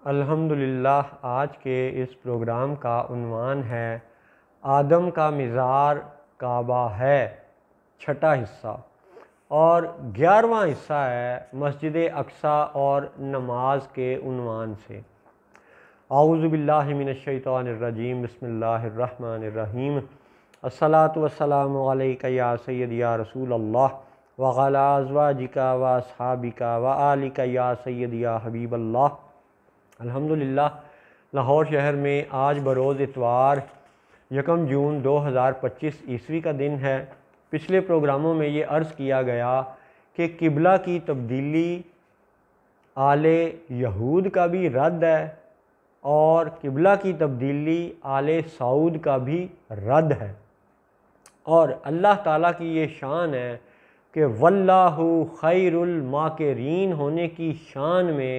الحمدللہ آج کے اس پروگرام کا عنوان ہے آدم کا مزار کعبہ ہے، چھٹا حصہ، اور 11واں حصہ ہے مسجد اقصی اور نماز کے عنوان سے۔ اعوذ باللہ من الشیطان الرجیم، بسم اللہ الرحمن الرحیم۔ الصلاۃ والسلام علیک یا سیدی یا رسول اللہ وعلی ازواجک و اصحابک و آلک یا سیدی یا حبیب اللہ۔ الحمدللہ لاہور شہر میں آج بروز اتوار 1 جون 2025 عیسوی کا دن ہے۔ پچھلے پروگراموں میں یہ عرض کیا گیا کہ قبلہ کی تبدیلی آل یہود کا بھی رد ہے اور قبلہ کی تبدیلی آل سعود کا بھی رد ہے، اور اللہ تعالیٰ کی یہ شان ہے کہ واللہ خیر الماکرین ہونے کی شان میں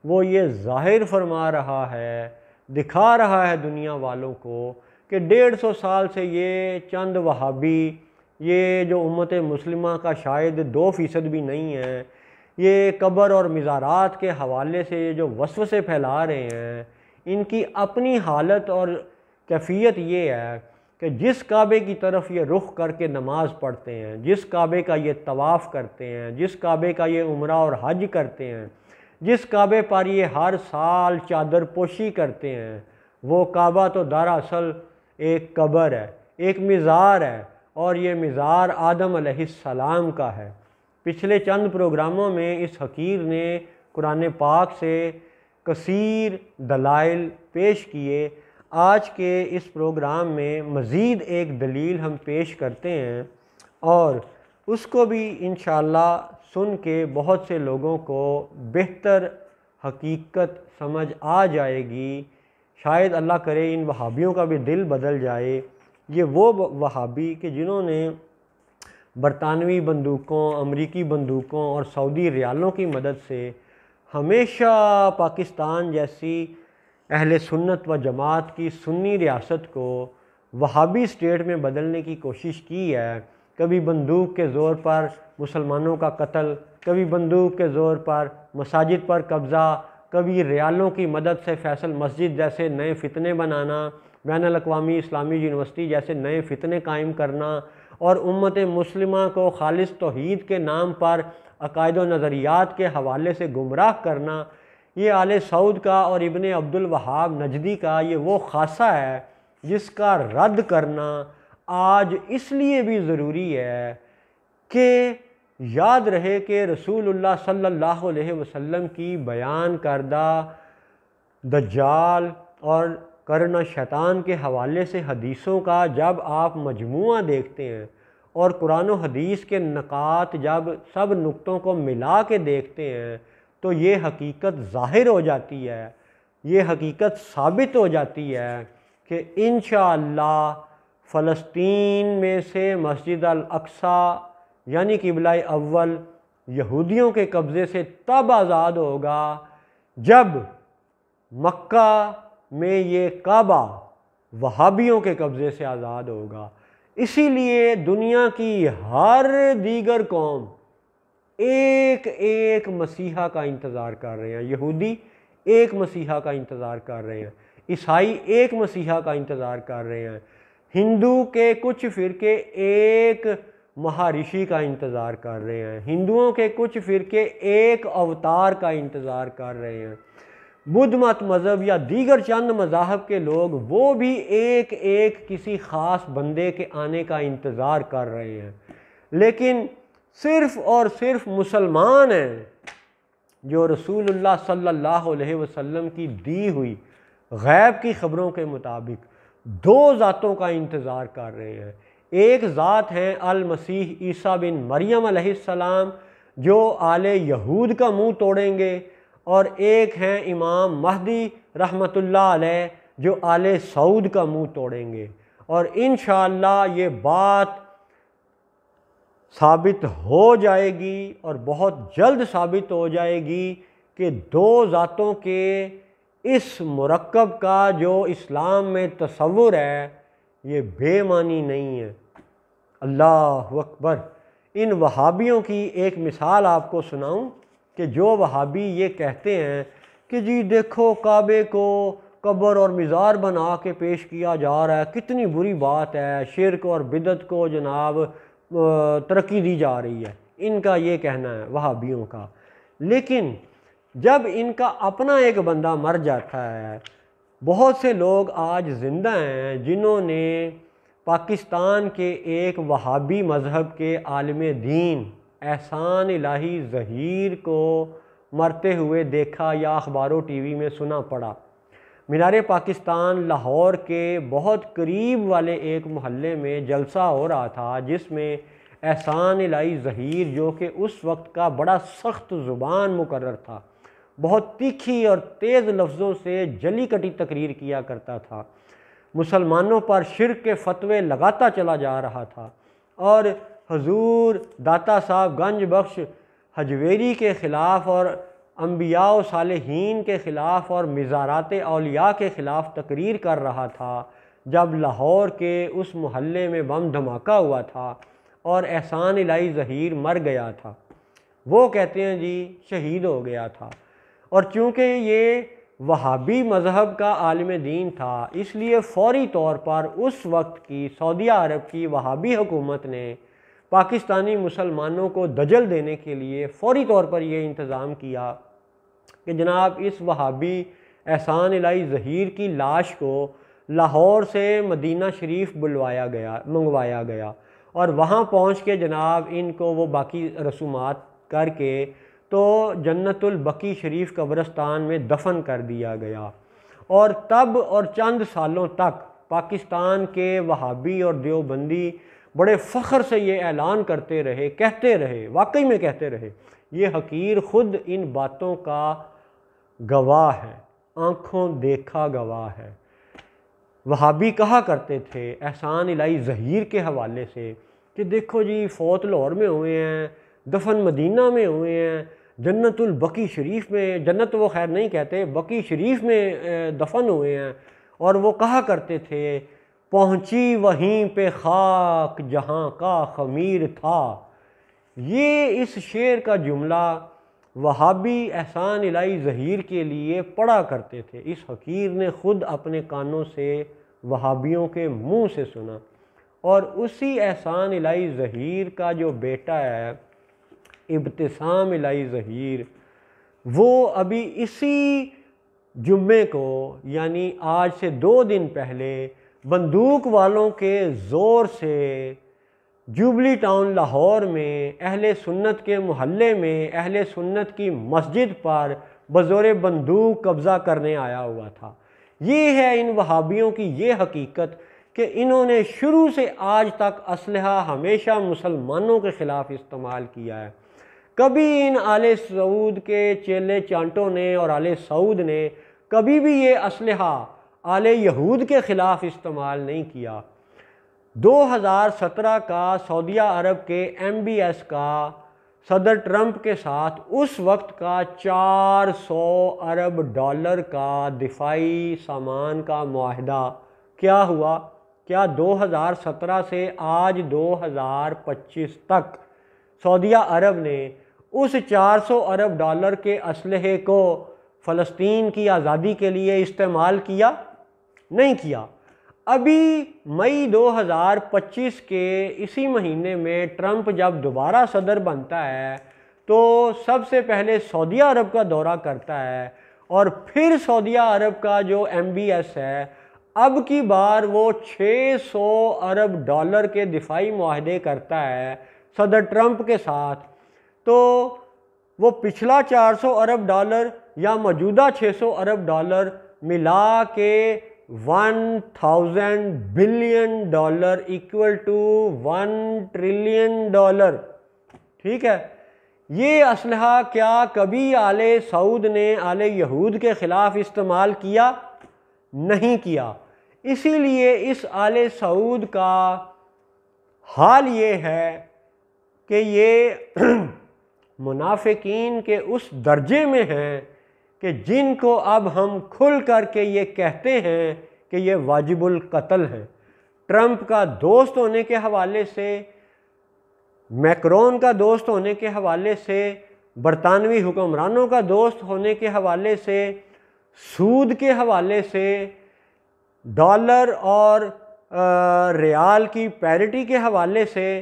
وہ یہ ظاہر فرما رہا ہے، دکھا رہا ہے دنیا والوں کو کہ 150 سال سے یہ چند وہابی، یہ جو امت مسلمہ کا شاید 2% بھی نہیں ہے، یہ قبر اور مزارات کے حوالے سے یہ جو وسوسے پھیلا رہے ہیں، ان کی اپنی حالت اور کیفیت یہ ہے کہ جس کعبے کی طرف یہ رخ کر کے نماز پڑھتے ہیں، جس کعبے کا یہ طواف کرتے ہیں، جس کعبے کا یہ عمرہ اور حج کرتے ہیں، جس کعبے پر یہ ہر سال چادر پوشی کرتے ہیں، وہ کعبہ تو دراصل ایک قبر ہے، ایک مزار ہے، اور یہ مزار آدم علیہ السلام کا ہے۔ پچھلے چند پروگراموں میں اس حقیر نے قرآن پاک سے کثیر دلائل پیش کیے۔ آج کے اس پروگرام میں مزید ایک دلیل ہم پیش کرتے ہیں، اور اس کو بھی انشاءاللہ سن کے بہت سے لوگوں کو بہتر حقیقت سمجھ آ جائے گی۔ شاید اللہ کرے ان وہابیوں کا بھی دل بدل جائے۔ یہ وہ وہابی کہ جنہوں نے برطانوی بندوقوں، امریکی بندوقوں اور سعودی ریالوں کی مدد سے ہمیشہ پاکستان جیسی اہل سنت و جماعت کی سنی ریاست کو وہابی اسٹیٹ میں بدلنے کی کوشش کی ہے۔ کبھی بندوق کے زور پر مسلمانوں کا قتل، کبھی بندوق کے زور پر مساجد پر قبضہ، کبھی ریالوں کی مدد سے فیصل مسجد جیسے نئے فتنے بنانا، بین الاقوامی اسلامی یونیورسٹی جیسے نئے فتنے قائم کرنا، اور امت مسلمہ کو خالص توحید کے نام پر عقائد و نظریات کے حوالے سے گمراہ کرنا۔ یہ آل سعود کا اور ابن عبد الوہاب نجدی کا یہ وہ خاصہ ہے جس کا رد کرنا آج اس لیے بھی ضروری ہے کہ یاد رہے کہ رسول اللہ صلی اللہ علیہ وسلم کی بیان کردہ دجال اور قرن شیطان کے حوالے سے حدیثوں کا جب آپ مجموعہ دیکھتے ہیں اور قرآن و حدیث کے نکات جب سب نقطوں کو ملا کے دیکھتے ہیں تو یہ حقیقت ظاہر ہو جاتی ہے، یہ حقیقت ثابت ہو جاتی ہے کہ انشاءاللہ فلسطین میں سے مسجد الاقصی یعنی قبلہ اول یہودیوں کے قبضے سے تب آزاد ہوگا جب مکہ میں یہ کعبہ وہابیوں کے قبضے سے آزاد ہوگا۔ اسی لیے دنیا کی ہر دیگر قوم ایک ایک مسیحا کا انتظار کر رہے ہیں۔ یہودی ایک مسیحا کا انتظار کر رہے ہیں، عیسائی ایک مسیحا کا انتظار کر رہے ہیں، ہندو کے کچھ فرقے ایک مہارشی کا انتظار کر رہے ہیں، ہندوؤں کے کچھ فرقے ایک اوتار کا انتظار کر رہے ہیں، بدھ مت مذہب یا دیگر چند مذاہب کے لوگ وہ بھی ایک ایک کسی خاص بندے کے آنے کا انتظار کر رہے ہیں، لیکن صرف اور صرف مسلمان ہیں جو رسول اللہ صلی اللہ علیہ وسلم کی دی ہوئی غیب کی خبروں کے مطابق 2 ذاتوں کا انتظار کر رہے ہیں۔ ایک ذات ہیں المسیح عیسیٰ بن مریم علیہ السلام جو آل یہود کا منہ توڑیں گے، اور ایک ہیں امام مہدی رحمۃ اللہ علیہ جو آل سعود کا منہ توڑیں گے، اور انشاءاللہ یہ بات ثابت ہو جائے گی اور بہت جلد ثابت ہو جائے گی کہ 2 ذاتوں کے اس مرکب کا جو اسلام میں تصور ہے یہ بے معنی نہیں ہے۔ اللہ اکبر۔ ان وہابیوں کی ایک مثال آپ کو سناؤں کہ جو وہابی یہ کہتے ہیں کہ جی دیکھو کعبے کو قبر اور مزار بنا کے پیش کیا جا رہا ہے، کتنی بری بات ہے، شرک اور بدعت کو جناب ترقی دی جا رہی ہے، ان کا یہ کہنا ہے وہابیوں کا۔ لیکن جب ان کا اپنا ایک بندہ مر جاتا ہے، بہت سے لوگ آج زندہ ہیں جنہوں نے پاکستان کے ایک وہابی مذہب کے عالم دین احسان الہی ظہیر کو مرتے ہوئے دیکھا یا اخباروں ٹی وی میں سنا پڑا۔ مینار پاکستان لاہور کے بہت قریب والے ایک محلے میں جلسہ ہو رہا تھا، جس میں احسان الہی ظہیر جو کہ اس وقت کا بڑا سخت زبان مقرر تھا، بہت تیکھی اور تیز لفظوں سے جلی کٹی تقریر کیا کرتا تھا، مسلمانوں پر شرک کے فتوے لگاتا چلا جا رہا تھا، اور حضور داتا صاحب گنج بخش حجویری کے خلاف اور انبیاء و صالحین کے خلاف اور مزارات اولیاء کے خلاف تقریر کر رہا تھا، جب لاہور کے اس محلے میں بم دھماکہ ہوا تھا اور احسان الہی ظہیر مر گیا تھا۔ وہ کہتے ہیں جی شہید ہو گیا تھا، اور چونکہ یہ وہابی مذہب کا عالم دین تھا، اس لیے فوری طور پر اس وقت کی سعودیہ عرب کی وہابی حکومت نے پاکستانی مسلمانوں کو دجل دینے کے لیے فوری طور پر یہ انتظام کیا کہ جناب اس وہابی احسان الہی ظہیر کی لاش کو لاہور سے مدینہ شریف منگوایا گیا، اور وہاں پہنچ کے جناب ان کو وہ باقی رسومات کر کے تو جنت البقیع شریف قبرستان میں دفن کر دیا گیا۔ اور تب اور چند سالوں تک پاکستان کے وہابی اور دیوبندی بڑے فخر سے یہ اعلان کرتے رہے، کہتے رہے، واقعی میں کہتے رہے، یہ حقیر خود ان باتوں کا گواہ ہے، آنکھوں دیکھا گواہ ہے۔ وہابی کہا کرتے تھے احسان الہی ظہیر کے حوالے سے کہ دیکھو جی فوت لاہور میں ہوئے ہیں، دفن مدینہ میں ہوئے ہیں، جنت البقیع شریف میں، جنت وہ خیر نہیں کہتے، بقیع شریف میں دفن ہوئے ہیں، اور وہ کہا کرتے تھے پہنچی وہیں پہ خاک جہاں کا خمیر تھا۔ یہ اس شعر کا جملہ وہابی احسان الہی ظہیر کے لیے پڑھا کرتے تھے۔ اس حقیر نے خود اپنے کانوں سے وہابیوں کے منہ سے سنا، اور اسی احسان الہی ظہیر کا جو بیٹا ہے ابتسام الہی ظہیر، وہ ابھی اسی جمعے کو یعنی آج سے 2 دن پہلے بندوق والوں کے زور سے جوبلی ٹاؤن لاہور میں اہل سنت کے محلے میں اہل سنت کی مسجد پر بزور بندوق قبضہ کرنے آیا ہوا تھا۔ یہ ہے ان وہابیوں کی یہ حقیقت کہ انہوں نے شروع سے آج تک اسلحہ ہمیشہ مسلمانوں کے خلاف استعمال کیا ہے۔ کبھی ان آل سعود کے چیلے چانٹوں نے اور آل سعود نے کبھی بھی یہ اسلحہ آل یہود کے خلاف استعمال نہیں کیا۔ 2017 کا سعودیہ عرب کے MBS کا صدر ٹرمپ کے ساتھ اس وقت کا $400 ارب کا دفاعی سامان کا معاہدہ کیا ہوا؟ کیا 2017 سے آج 2025 تک سعودیہ عرب نے اس $400 ارب کے اسلحے کو فلسطین کی آزادی کے لیے استعمال کیا؟ نہیں کیا۔ ابھی مئی 2025 کے اسی مہینے میں ٹرمپ جب دوبارہ صدر بنتا ہے تو سب سے پہلے سعودیہ عرب کا دورہ کرتا ہے، اور پھر سعودیہ عرب کا جو MBS ہے اب کی بار وہ $600 ارب کے دفاعی معاہدے کرتا ہے صدر ٹرمپ کے ساتھ۔ تو وہ پچھلا $400 ارب یا موجودہ $600 ارب ملا کے $1000 بلین ایکول ٹو $1 ٹریلین، ٹھیک ہے۔ یہ اسلحہ کیا کبھی آل سعود نے آل یہود کے خلاف استعمال کیا؟ نہیں کیا۔ اسی لیے اس آل سعود کا حال یہ ہے کہ یہ منافقین کے اس درجے میں ہیں کہ جن کو اب ہم کھل کر کے یہ کہتے ہیں کہ یہ واجب القتل ہیں۔ ٹرمپ کا دوست ہونے کے حوالے سے، میکرون کا دوست ہونے کے حوالے سے، برطانوی حکمرانوں کا دوست ہونے کے حوالے سے، سود کے حوالے سے، ڈالر اور ریال کی پیرٹی کے حوالے سے،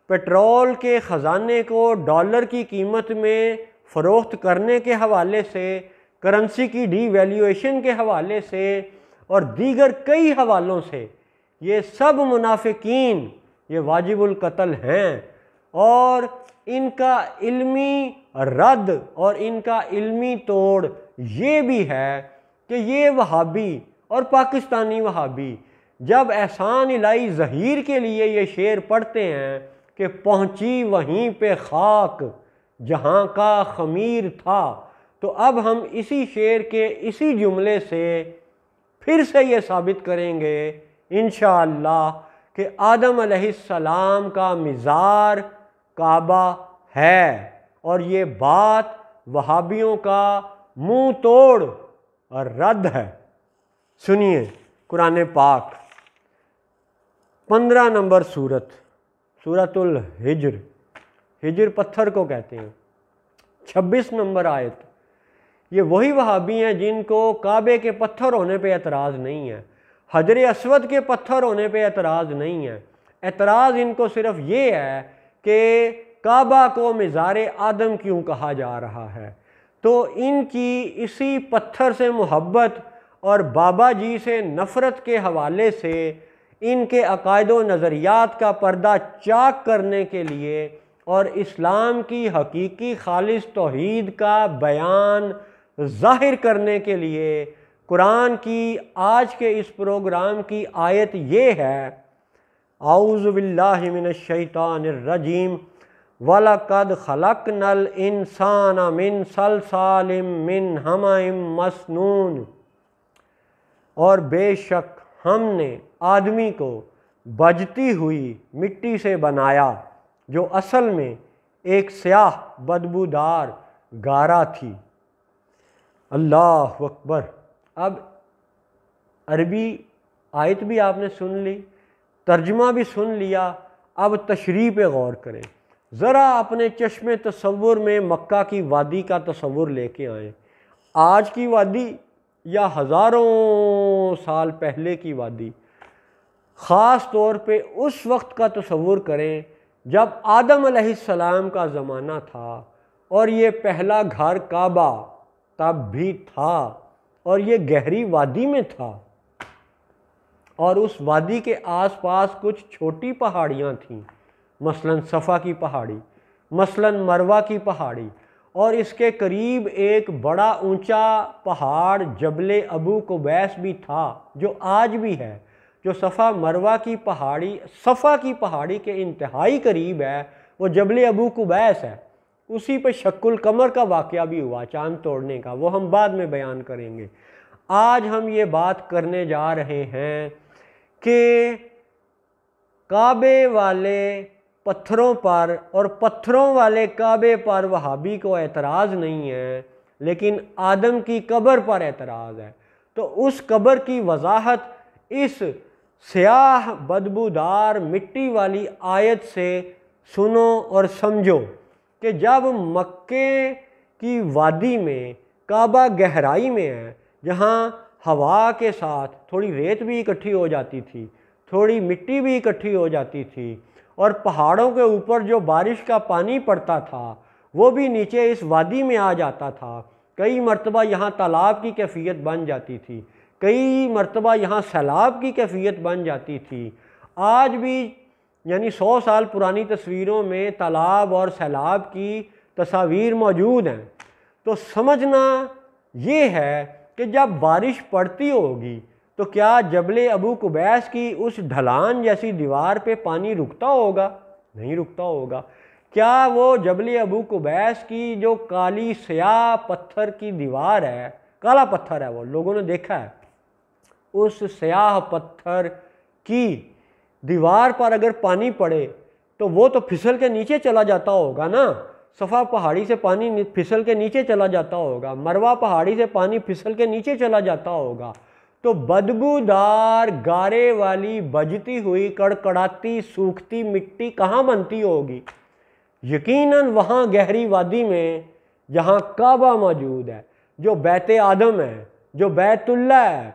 پیٹرول کے خزانے کو ڈالر کی قیمت میں فروخت کرنے کے حوالے سے، کرنسی کی ڈی ویلیویشن کے حوالے سے اور دیگر کئی حوالوں سے یہ سب منافقین یہ واجب القتل ہیں، اور ان کا علمی رد اور ان کا علمی توڑ یہ بھی ہے کہ یہ وہابی اور پاکستانی وہابی جب احسان الہی ظہیر کے لیے یہ شعر پڑھتے ہیں کہ پہنچی وہیں پہ خاک جہاں کا خمیر تھا، تو اب ہم اسی شعر کے اسی جملے سے پھر سے یہ ثابت کریں گے انشاءاللہ کہ آدم علیہ السلام کا مزار کعبہ ہے، اور یہ بات وہابیوں کا منہ توڑ اور رد ہے۔ سنیے قرآن پاک 15 نمبر سورۃ الحجر، ہجر پتھر کو کہتے ہیں، 26 نمبر آیت۔ یہ وہی وہابی ہیں جن کو کعبے کے پتھر ہونے پہ اعتراض نہیں ہے، حجر اسود کے پتھر ہونے پہ اعتراض نہیں ہے، اعتراض ان کو صرف یہ ہے کہ کعبہ کو مزار آدم کیوں کہا جا رہا ہے۔ تو ان کی اسی پتھر سے محبت اور بابا جی سے نفرت کے حوالے سے ان کے عقائد و نظریات کا پردہ چاک کرنے کے لیے اور اسلام کی حقیقی خالص توحید کا بیان ظاہر کرنے کے لیے قرآن کی آج کے اس پروگرام کی آیت یہ ہے، اعوذ باللہ من الشیطان الرجیم وَلَقَدْ خَلَقْنَا الْإِنسَانَ مِنْ صَلْصَالٍ مِّنْ حَمَإٍ مَّسْنُونٍ، اور بے شک ہم نے آدمی کو بجتی ہوئی مٹی سے بنایا جو اصل میں ایک سیاہ بدبودار گارا تھی۔ اللہ اکبر۔ اب عربی آیت بھی آپ نے سن لی، ترجمہ بھی سن لیا، اب تشریح پہ غور کریں۔ ذرا اپنے چشم تصور میں مکہ کی وادی کا تصور لے کے آئیں، آج کی وادی یا ہزاروں سال پہلے کی وادی۔ خاص طور پہ اس وقت کا تصور کریں جب آدم علیہ السلام کا زمانہ تھا اور یہ پہلا گھر کعبہ تب بھی تھا، اور یہ گہری وادی میں تھا، اور اس وادی کے آس پاس کچھ چھوٹی پہاڑیاں تھیں، مثلا صفا کی پہاڑی، مثلا مروہ کی پہاڑی، اور اس کے قریب ایک بڑا اونچا پہاڑ جبل ابو قبیس بھی تھا جو آج بھی ہے، جو صفا مروہ کی پہاڑی، صفا کی پہاڑی کے انتہائی قریب ہے، وہ جبل ابو قبیس ہے۔ اسی پہ شق القمر کا واقعہ بھی ہوا، چاند توڑنے کا، وہ ہم بعد میں بیان کریں گے۔ آج ہم یہ بات کرنے جا رہے ہیں کہ کعبے والے پتھروں پر اور پتھروں والے کعبے پر وہابی کو اعتراض نہیں ہے، لیکن آدم کی قبر پر اعتراض ہے۔ تو اس قبر کی وضاحت اس سیاہ بدبودار مٹی والی آیت سے سنو اور سمجھو کہ جب مکے کی وادی میں کعبہ گہرائی میں ہے، جہاں ہوا کے ساتھ تھوڑی ریت بھی اکٹھی ہو جاتی تھی، تھوڑی مٹی بھی اکٹھی ہو جاتی تھی، اور پہاڑوں کے اوپر جو بارش کا پانی پڑتا تھا وہ بھی نیچے اس وادی میں آ جاتا تھا، کئی مرتبہ یہاں تالاب کی کیفیت بن جاتی تھی، کئی مرتبہ یہاں سیلاب کی کیفیت بن جاتی تھی۔ آج بھی یعنی 100 سال پرانی تصویروں میں تالاب اور سیلاب کی تصاویر موجود ہیں۔ تو سمجھنا یہ ہے کہ جب بارش پڑتی ہوگی تو کیا جبل ابو قبیس کی اس ڈھلان جیسی دیوار پہ پانی رکتا ہوگا؟ نہیں رکتا ہوگا۔ کیا وہ جبل ابو قبیس کی جو کالی سیاہ پتھر کی دیوار ہے، کالا پتھر ہے، وہ لوگوں نے دیکھا ہے، اس سیاہ پتھر کی دیوار پر اگر پانی پڑے تو وہ تو پھسل کے نیچے چلا جاتا ہوگا نا، صفا پہاڑی سے پانی پھسل کے نیچے چلا جاتا ہوگا، مروہ پہاڑی سے پانی پھسل کے نیچے چلا جاتا ہوگا، تو بدبودار گارے والی بجتی ہوئی کڑکڑاتی سوکھتی مٹی کہاں بنتی ہوگی؟ یقیناً وہاں گہری وادی میں جہاں کعبہ موجود ہے، جو بیت آدم ہے، جو بیت اللہ ہے۔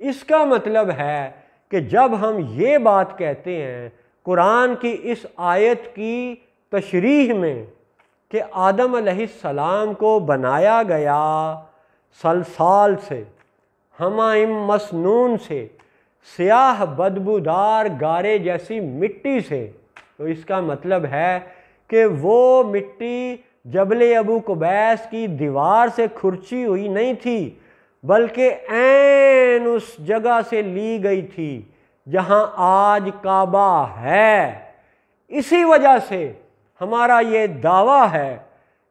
اس کا مطلب ہے کہ جب ہم یہ بات کہتے ہیں قرآن کی اس آیت کی تشریح میں کہ آدم علیہ السلام کو بنایا گیا صلصال سے، حمائم مسنون سے، سیاہ بدبودار گارے جیسی مٹی سے، تو اس کا مطلب ہے کہ وہ مٹی جبل ابو قبیس کی دیوار سے کھرچی ہوئی نہیں تھی، بلکہ عین اس جگہ سے لی گئی تھی جہاں آج کعبہ ہے۔ اسی وجہ سے ہمارا یہ دعویٰ ہے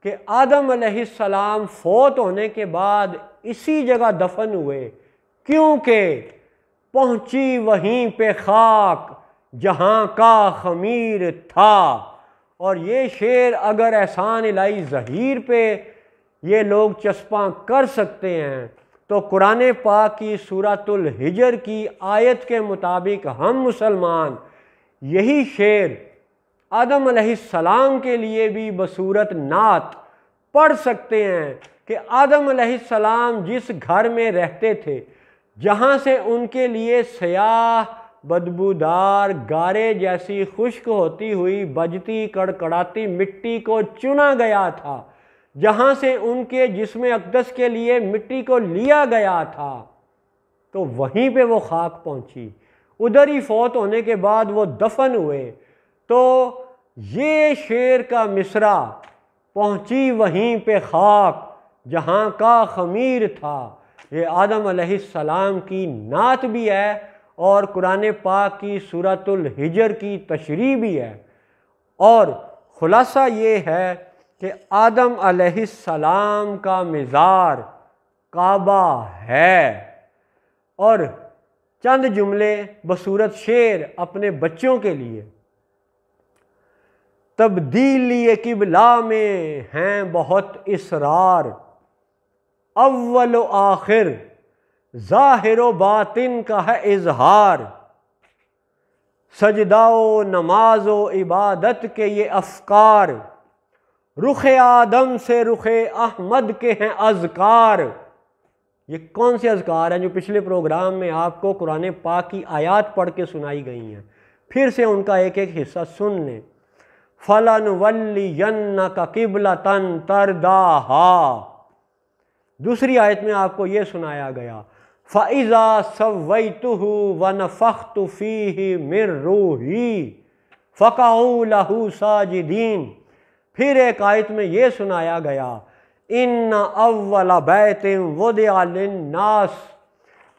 کہ آدم علیہ السلام فوت ہونے کے بعد اسی جگہ دفن ہوئے، کیونکہ پہنچی وہیں پہ خاک جہاں کا خمیر تھا۔ اور یہ شعر اگر احسان الہی ظہیر پہ یہ لوگ چسپاں کر سکتے ہیں تو قرآن پاک کی سورۃ الحجر کی آیت کے مطابق ہم مسلمان یہی شعر آدم علیہ السلام کے لیے بھی بصورت نعت پڑھ سکتے ہیں کہ آدم علیہ السلام جس گھر میں رہتے تھے، جہاں سے ان کے لیے سیاہ بدبودار گارے جیسی خشک ہوتی ہوئی بجتی کڑکڑاتی مٹی کو چنا گیا تھا، جہاں سے ان کے جسم اقدس کے لیے مٹی کو لیا گیا تھا، تو وہیں پہ وہ خاک پہنچی، ادھر ہی فوت ہونے کے بعد وہ دفن ہوئے۔ تو یہ شعر کا مصرع پہنچی وہیں پہ خاک جہاں کا خمیر تھا، یہ آدم علیہ السلام کی نعت بھی ہے اور قرآن پاک کی سورۃ الحجر کی تشریح بھی ہے۔ اور خلاصہ یہ ہے کہ آدم علیہ السلام کا مزار کعبہ ہے۔ اور چند جملے بصورت شعر اپنے بچوں کے لیے: تبدیلی قبلہ میں ہیں بہت اسرار، اول و آخر ظاہر و باطن کا ہے اظہار، سجدہ و نماز و عبادت کے یہ افکار، رخ آدم سے رخ احمد کے ہیں اذکار۔ یہ کون سے اذکار ہیں جو پچھلے پروگرام میں آپ کو قرآن پاک کی آیات پڑھ کے سنائی گئی ہیں؟ پھر سے ان کا ایک ایک حصہ سن لیں۔ فَلَنُوَلِّيَنَّكَ قِبْلَةً تَرْضَاهَا، دوسری آیت میں آپ کو یہ سنایا گیا فَإِذَا سَوَّيْتُهُ وَنَفَخْتُ فِيهِ مِن رُوحِي فَقَعُوا لَهُ سَاجِدِينَ۔ پھر ایک آیت میں یہ سنایا گیا إِنَّ أَوَّلَ بَيْتٍ وُضِعَ لِلنَّاسِ،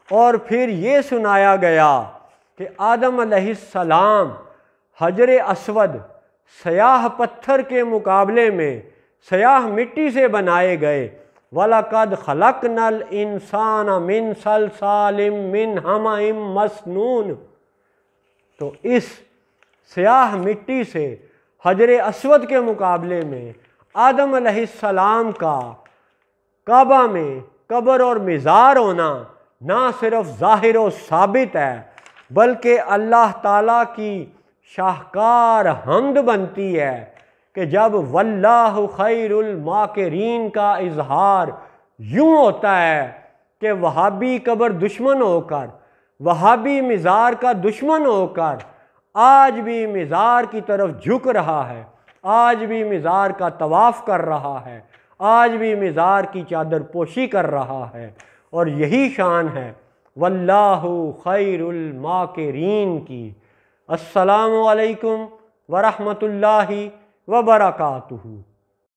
اور پھر یہ سنایا گیا کہ آدم علیہ السلام حجر اسود سیاہ پتھر کے مقابلے میں سیاہ مٹی سے بنائے گئے۔ وَلَقَدْ خَلَقْنَا الْإِنسَانَ مِنْ صَلْصَالٍ مِّنْ حَمَإٍ مَّسْنُونٍ، تو اس سیاہ مٹی سے حجر اسود کے مقابلے میں آدم علیہ السلام کا کعبہ میں قبر اور مزار ہونا نہ صرف ظاہر و ثابت ہے، بلکہ اللہ تعالیٰ کی شاہکار حمد بنتی ہے کہ جب واللہ خیر الماکرین کا اظہار یوں ہوتا ہے کہ وہابی قبر دشمن ہو کر، وہابی مزار کا دشمن ہو کر آج بھی مزار کی طرف جھک رہا ہے، آج بھی مزار کا طواف کر رہا ہے، آج بھی مزار کی چادر پوشی کر رہا ہے۔ اور یہی شان ہے واللہ خیر الماکرین کی۔ السلام علیکم ورحمۃ اللہ وبرکاتہ۔